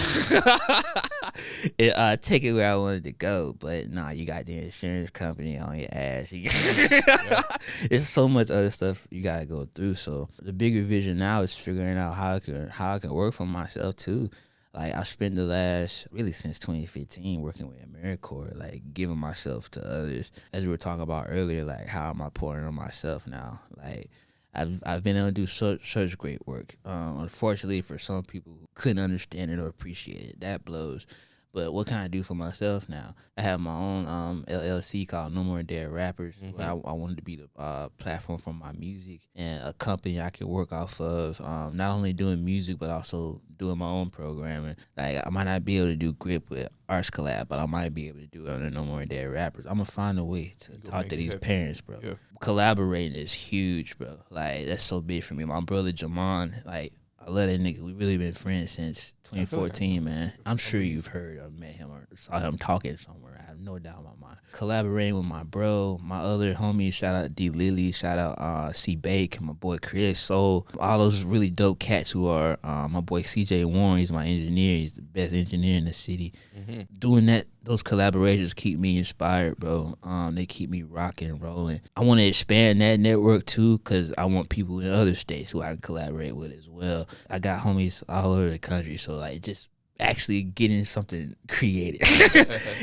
and take it where I wanted to go, but nah, you got the insurance company on your ass. It's so much other stuff you gotta go through. So the bigger vision now is figuring out how I can work for myself too. Like, I spent the last, really since 2015, working with AmeriCorps, like, giving myself to others. As we were talking about earlier, like, how am I pouring on myself now? Like, I've been able to do such great work. Unfortunately, for some people who couldn't understand it or appreciate it, that blows. But what can I do for myself now? I have my own LLC called No More Dead Rappers. Where I wanted to be the platform for my music and a company I can work off of, not only doing music, but also doing my own programming. Like, I might not be able to do grip with Art Collab, but I might be able to do it under No More Dead Rappers. I'm going to find a way to talk to these parents, bro. Yeah. Collaborating is huge, bro. Like, that's so big for me. My brother, Jamon, like, I love that nigga. We really been friends since 2014, man. I'm sure you've heard or met him or saw him talking somewhere. I have no doubt in my mind. Collaborating with my bro, my other homies, shout out D Lily, shout out C Bake, my boy Chris Soul, all those really dope cats who are my boy CJ Warren, he's my engineer, he's the best engineer in the city. Doing that, those collaborations keep me inspired, bro. They keep me rocking and rolling. I want to expand that network too, because I want people in other states who I can collaborate with as well. I got homies all over the country, so, like, just actually getting something created.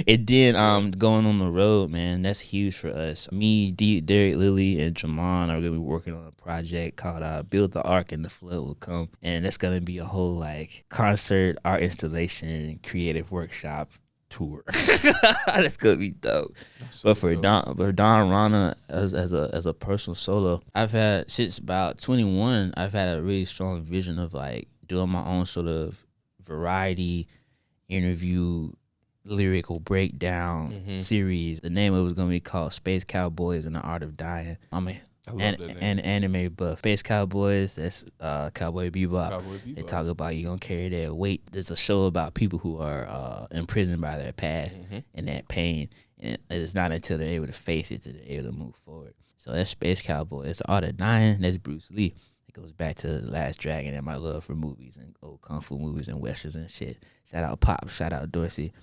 And then going on the road, man, that's huge for us. Me, Derek, Lily, and Jamon are going to be working on a project called Build the Ark and the Flood Will Come. And that's going to be a whole, like, concert, art installation, creative workshop tour. That's gonna be dope. So but for dope. Don Rana as a personal solo, I've had since about 21. I've had a really strong vision of, like, doing my own sort of variety interview lyrical breakdown series. The name of it was gonna be called Space Cowboys and the Art of Dying. And anime buff. Space Cowboys, that's Cowboy Bebop. They talk about you gonna carry that weight. There's a show about people who are imprisoned by their past and that pain. And it's not until they're able to face it that they're able to move forward. So that's Space Cowboy. It's Art of Dying. That's Bruce Lee. It goes back to The Last Dragon and my love for movies and old kung fu movies and westerns and shit. Shout out Pop. Shout out Dorsey.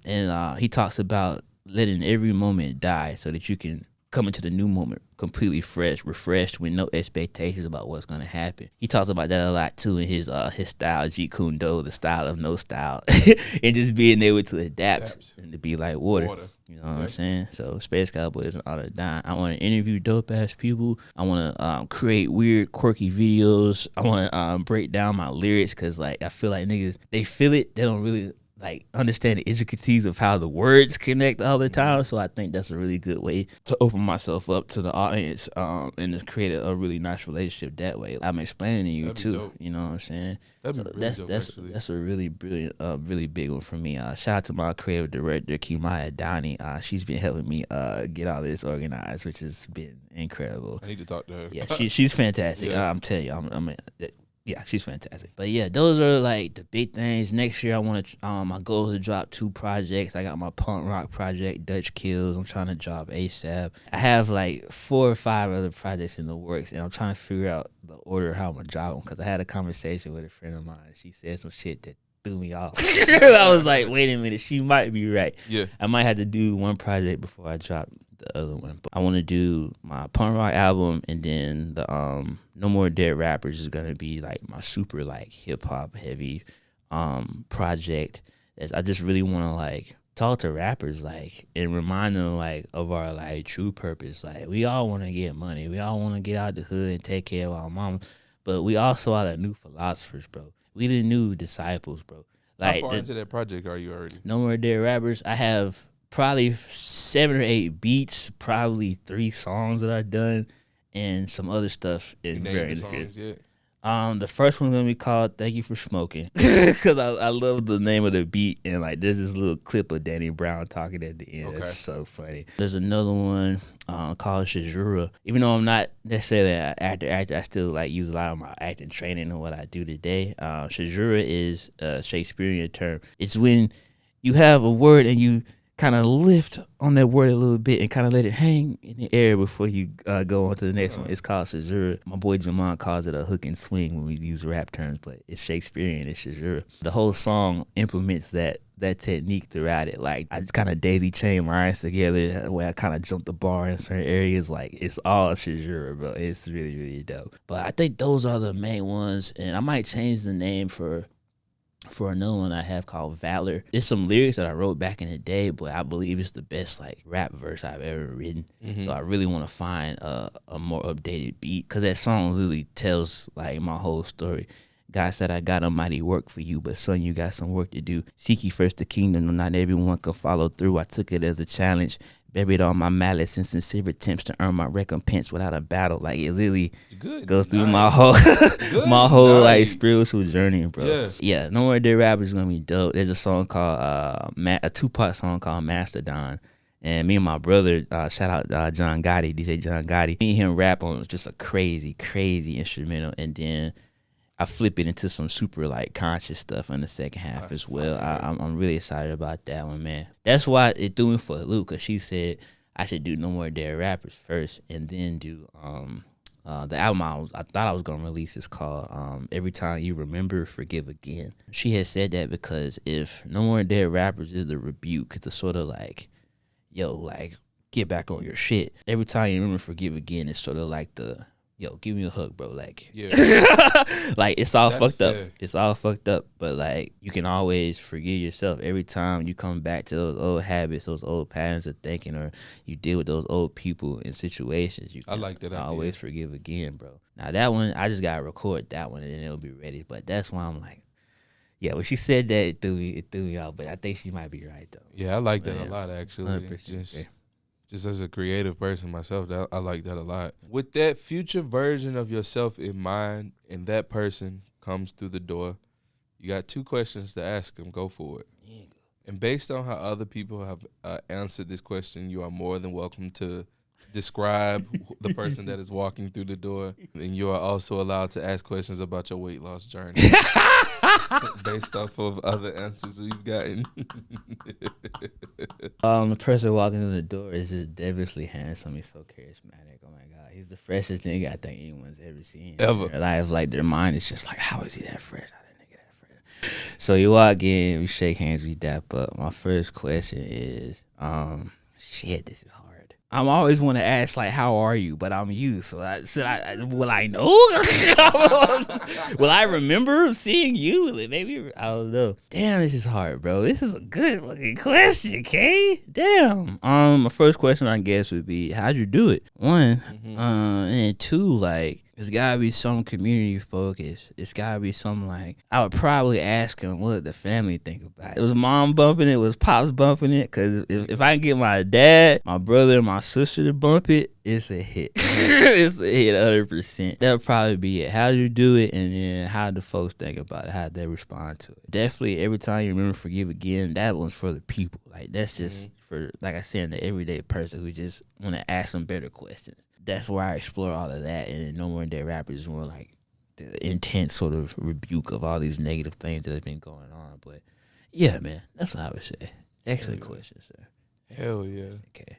And he talks about letting every moment die so that you can come into the new moment completely fresh, refreshed, with no expectations about what's gonna happen. He talks about that a lot too in his style, Jeet Kune Do, the style of no style, and just being able to adapt and to be like water. You know what I'm saying? So Space Cowboy is an art of dying. I want to interview dope ass people. I want to create weird, quirky videos. I want to break down my lyrics because like I feel like niggas they feel it, they don't really like understand the intricacies of how the words connect all the time. So I think that's a really good way to open myself up to the audience and just create a really nice relationship that way. I'm explaining to you too. Dope. You know what I'm saying? That'd be really dope, that's a really brilliant, really big one for me. Shout out to my creative director, Kimaya Donnie. She's been helping me get all this organized, which has been incredible. I need to talk to her. Yeah, she's fantastic. Yeah. I'm telling you, yeah, she's fantastic. But yeah, those are like the big things. Next year, I want to. My goal is to drop 2 projects. I got my punk rock project, Dutch Kills. I'm trying to drop ASAP. I have like 4 or 5 other projects in the works, and I'm trying to figure out the order how I'm gonna drop them. Because I had a conversation with a friend of mine. She said some shit that threw me off. I was like, wait a minute, she might be right. Yeah, I might have to do one project before I drop the other one. But I want to do my punk rock album, and then the No More Dead Rappers is gonna be like my super like hip hop heavy project. I just really want to like talk to rappers like and remind them like of our like true purpose. Like we all want to get money, we all want to get out the hood and take care of our mama, but we also are the new philosophers, bro. We the new disciples, bro. Like, how far into that project are you already? No More Dead Rappers, I have probably 7 or 8 beats, probably 3 songs that I've done, and some other stuff in various songs. Yeah. The first one's gonna be called "Thank You for Smoking" because I love the name of the beat, and like there's this little clip of Danny Brown talking at the end. Okay. That's so funny. There's another one called Shajura. Even though I'm not necessarily an actor, I still like use a lot of my acting training and what I do today. Shajura is a Shakespearean term. It's when you have a word and you kind of lift on that word a little bit and kind of let it hang in the air before you go on to the next one. It's called Shajura. My boy Jamon calls it a hook and swing when we use rap terms, but it's Shakespearean. It's Shajura. The whole song implements that technique throughout it. Like I kind of daisy chain lines together where I kind of jump the bar in certain areas. Like it's all Shajura, bro. It's really, really dope. But I think those are the main ones, and I might change the name for another one I have called Valor. There's some lyrics that I wrote back in the day, but I believe it's the best like rap verse I've ever written. So I really want to find a more updated beat because that song literally tells like my whole story. God said, I got a mighty work for you, but son, you got some work to do. Seek ye first the kingdom, no, not everyone can follow through. I took it as a challenge, buried all my malice and sincere attempts to earn my recompense without a battle. Like it really goes through my whole like spiritual journey, bro. Yeah, No More Dead Rappers is gonna be dope. There's a song called a 2-part song called Mastodon. And me and my brother, shout out John Gotti, DJ John Gotti. Me and him rap on just a crazy, crazy instrumental, and then I flip it into some super like conscious stuff in the second half as well. I'm really excited about that one, man. That's why it threw me for a loop, because she said I should do No More Dead Rappers first and then do the album I thought I was gonna release is called Every Time You Remember, Forgive Again. She had said that because if No More Dead Rappers is the rebuke, it's a sort of like, yo, like get back on your shit. Every Time You Remember, Forgive Again is sort of like the, yo, give me a hug, bro. Like, like it's all fucked up. It's all fucked up. But like, you can always forgive yourself every time you come back to those old habits, those old patterns of thinking, or you deal with those old people and situations. You can I like that always forgive again, bro. Now that one, I just gotta record that one and then it'll be ready. But that's why I'm like, yeah, when she said that, it threw me out. But I think she might be right though. Yeah, I like that a lot actually. Just as a creative person myself, I like that a lot. With that future version of yourself in mind, and that person comes through the door, you got 2 questions to ask them. Go for it. Yeah. And based on how other people have answered this question, you are more than welcome to describe the person that is walking through the door. And you are also allowed to ask questions about your weight loss journey. Based off of other answers we've gotten. The person walking through the door is just devilishly handsome. He's so charismatic. I'm like, He's the freshest nigga I think anyone's ever seen. Ever. Their life, like their mind is just like, how is he that fresh? How that nigga that fresh? So you walk in, we shake hands, we dap up. My first question is, shit, this is hard. I'm always want to ask like, how are you? But I'm you, so will I know? Will I remember seeing you? Maybe I don't know. Damn, this is hard, bro. This is a good fucking question, K. Damn. My first question I guess would be, how'd you do it? One, and two, like, it's gotta be some community focus. It's gotta be something like, I would probably ask him what did the family think about it. It was mom bumping it, was pops bumping it. Cause if I can get my dad, my brother, and my sister to bump it, it's a hit. It's a hit 100%. That'll probably be it. How you do it, and then how the folks think about it, how they respond to it. Definitely every time you remember forgive again, that one's for the people. Like that's just for, like I said, the everyday person who just want to ask some better questions. That's where I explore all of that, and No More Dead Rappers is more like the intense sort of rebuke of all these negative things that have been going on. But yeah, man, that's what I would say. Excellent question, sir. Hell yeah. Okay.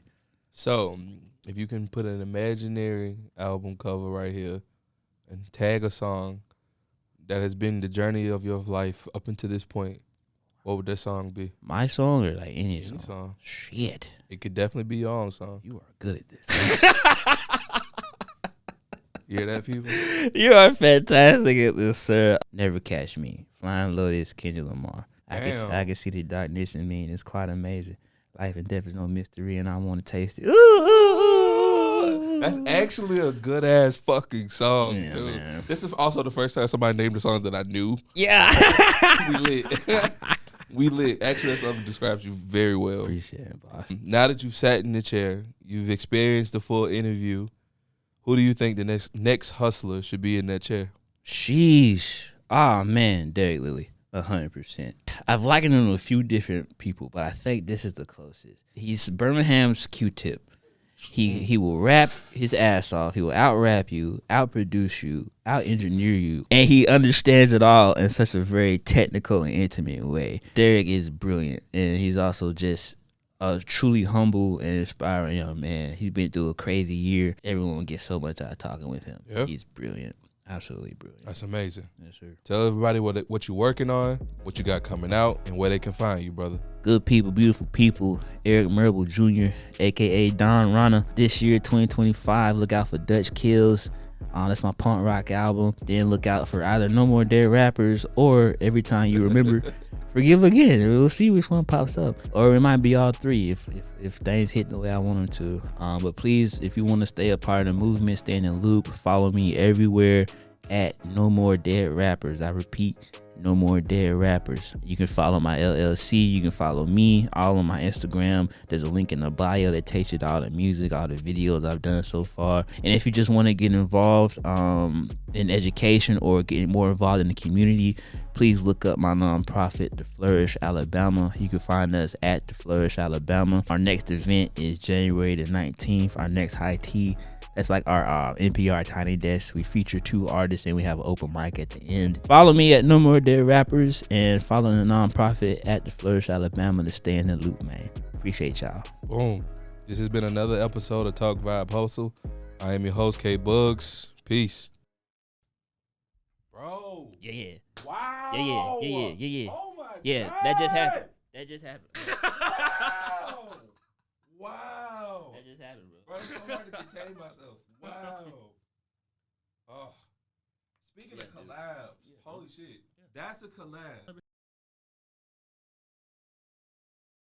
So if you can put an imaginary album cover right here and tag a song that has been the journey of your life up until this point, what would that song be? My song or like any song? Song. Shit. It could definitely be your own song. You are good at this. You hear that, people? You are fantastic at this, sir. Never Catch Me. Flying Lotus, Kendrick Lamar. I can see the darkness in me, and it's quite amazing. Life and death is no mystery, and I want to taste it. Ooh, ooh, ooh. That's actually a good ass fucking song, Yeah, too. man. This is also the first time somebody named a song that I knew. Yeah. We lit. We lit. Actually, that song describes you very well. Appreciate it, boss. Now that you've sat in the chair, you've experienced the full interview, who do you think the next hustler should be in that chair? Sheesh. Ah, man, Derek Lilly. 100%. I've likened him to a few different people, but I think this is the closest. He's Birmingham's Q-Tip. He will rap his ass off. He will out-rap you, out-produce you, out-engineer you, and he understands it all in such a very technical and intimate way. Derek is brilliant, and he's also just a truly humble and inspiring young man. He's been through a crazy year. Everyone gets so much out of talking with him. Yep. He's brilliant. Absolutely brilliant. That's amazing. Yes, sir. Tell everybody what you're working on, what you got coming out, and where they can find you, brother. Good people, beautiful people. Eric Marable Jr., a.k.a. Don Rana. This year, 2025, look out for Dutch Kills. That's my punk rock album. Then look out for either No More Dead Rappers or Every Time You Remember, Forgive Again. We'll see which one pops up. Or it might be all three if things hit the way I want them to. But please, if you want to stay a part of the movement, stay in the loop, follow me everywhere at No More Dead Rappers. I repeat, No More Dead Rappers. You can follow my LLC. You can follow me all on my Instagram. There's a link in the bio that takes you to all the music, all the videos I've done so far. And if you just want to get involved in education or get more involved in the community, please look up my nonprofit, the Flourish Alabama. You can find us at the Flourish Alabama. Our next event is January the 19th. Our next high tea. That's like our NPR Tiny Desk. We feature 2 artists and we have an open mic at the end. Follow me at No More Dead Rappers and follow the nonprofit at the Flourish Alabama to stay in the loop, man. Appreciate y'all. Boom. This has been another episode of Talk Vibe Hustle. I am your host, K-Boogie. Peace. Bro. Yeah. Wow. Yeah. Oh my Yeah, God. that just happened. Wow. Wow. That just happened, bro. Bro, it's so hard to contain myself. Wow. Oh. Speaking of collabs, holy shit. That's a collab.